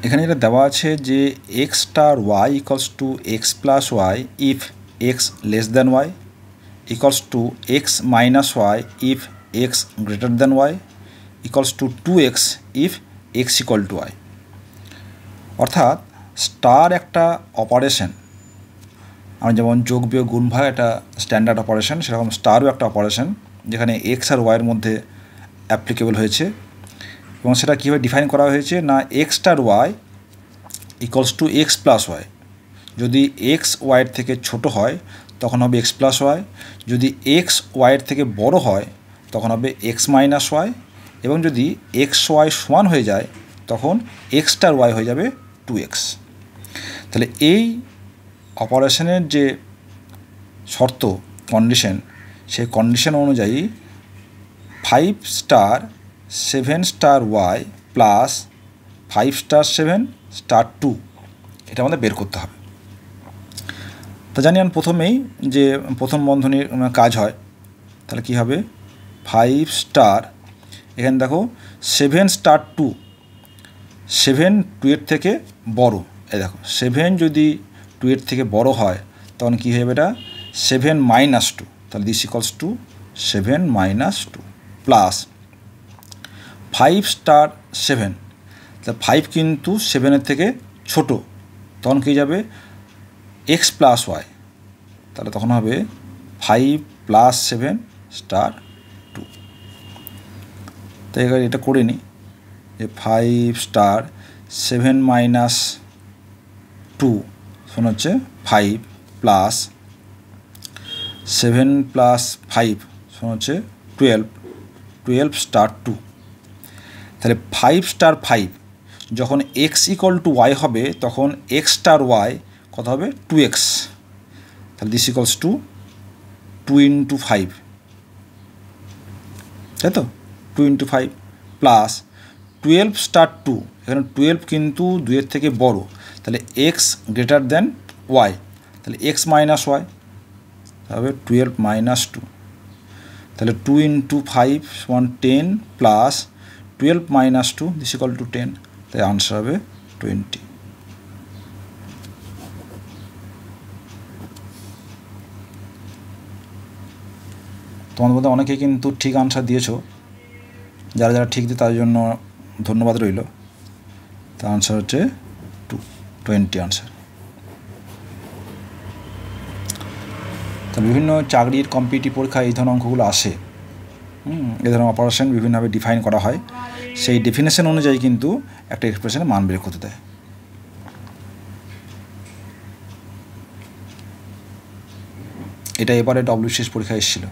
এখানে যেটা দেওয়া আছে যে X star Y equals to X plus Y if X less than Y equals to X minus Y if X greater than Y equals to 2x if X equal to Y. অর্থাৎ star একটা operation, আমরা যেমন যোগ বিয়োগ গুণ ভাগ একটা standard operation, সেরকম স্টারও একটা অপারেশন যেখানে এক্স আর ওয়াইয়ের মধ্যে অ্যাপ্লিকেবল হয়েছে। এবং সেটা কীভাবে ডিফাইন করা হয়েছে না X star Y equals to X plus Y. যদি এক্স ওয়াইয়ের থেকে ছোট হয় তখন হবে এক্স প্লাস ওয়াই, যদি এক্স ওয়াইয়ের থেকে বড় হয় তখন হবে এক্স মাইনাস ওয়াই, এবং যদি এক্স ওয়াই সমান হয়ে যায় তখন এক্স স্টার ওয়াই হয়ে যাবে 2x। তাহলে এই অপারেশনের যে শর্ত কন্ডিশন, সেই কন্ডিশন অনুযায়ী 5 star 7 star Y plus 5 star 7 star 2 এটা আমাদের বের করতে হবে। তা জানি আমি প্রথমেই যে প্রথম বন্ধনীর কাজ হয়, তাহলে কী হবে 5 স্টার, এখানে দেখো 7 স্টার 2, 7 2 থেকে বড়, এই দেখো 7 যদি 2 থেকে বড় হয় তখন কী হবে এটা 7 মাইনাস 2, তাহলে this equals to 7 minus 2 plus 5 star 7, তাহলে 5 কিন্তু 7-এর থেকে ছোটো, তখন কী যাবে এক্স প্লাস ওয়াই, তাহলে তখন হবে 5 প্লাস 7 স্টার 2। তাই এটা করে নিই যে 5 স্টার 7 মাইনাস 2 শোন হচ্ছে 5 প্লাস 7 প্লাস 5 শোন হচ্ছে 12 স্টার 2। তাহলে 5 স্টার 5 যখন এক্স ইকুয়াল টু ওয়াই হবে তখন এক্স স্টার ওয়াই কত হবে 2x, তাহলে দিস ইকুয়ালস টু 2 ইন্টু 5, তাই তো 2 ইন্টু 5 প্লাস 12 স্টার 2, এখানে 12 কিন্তু 2-এর থেকে বড়, তাহলে এক্স গ্রেটার দেন ওয়াই, তাহলে এক্স মাইনাস ওয়াই হবে 12 মাইনাস 2, তাহলে 2 ইন্টু 5 সমান 10 plus 12 minus 2 this equal to 10, তাই আনসার হবে 20। তোমাদের মধ্যে অনেকেই কিন্তু ঠিক আনসার দিয়েছো, যারা যারা ঠিক দিয়ে তাদের জন্য ধন্যবাদ রইল। তার আনসার হচ্ছে 20 আনসার। তো বিভিন্ন চাকরির কম্পিটিটিভ পরীক্ষায় এই ধরনের অঙ্কগুলো আসে, এই ধরনের অপারেশন বিভিন্নভাবে ডিফাইন করা হয়, সেই ডেফিনেশন অনুযায়ী কিন্তু একটা এক্সপ্রেশনের মান বের করতে দেয়। এটা এবারে WCS পরীক্ষায় এসেছিলো।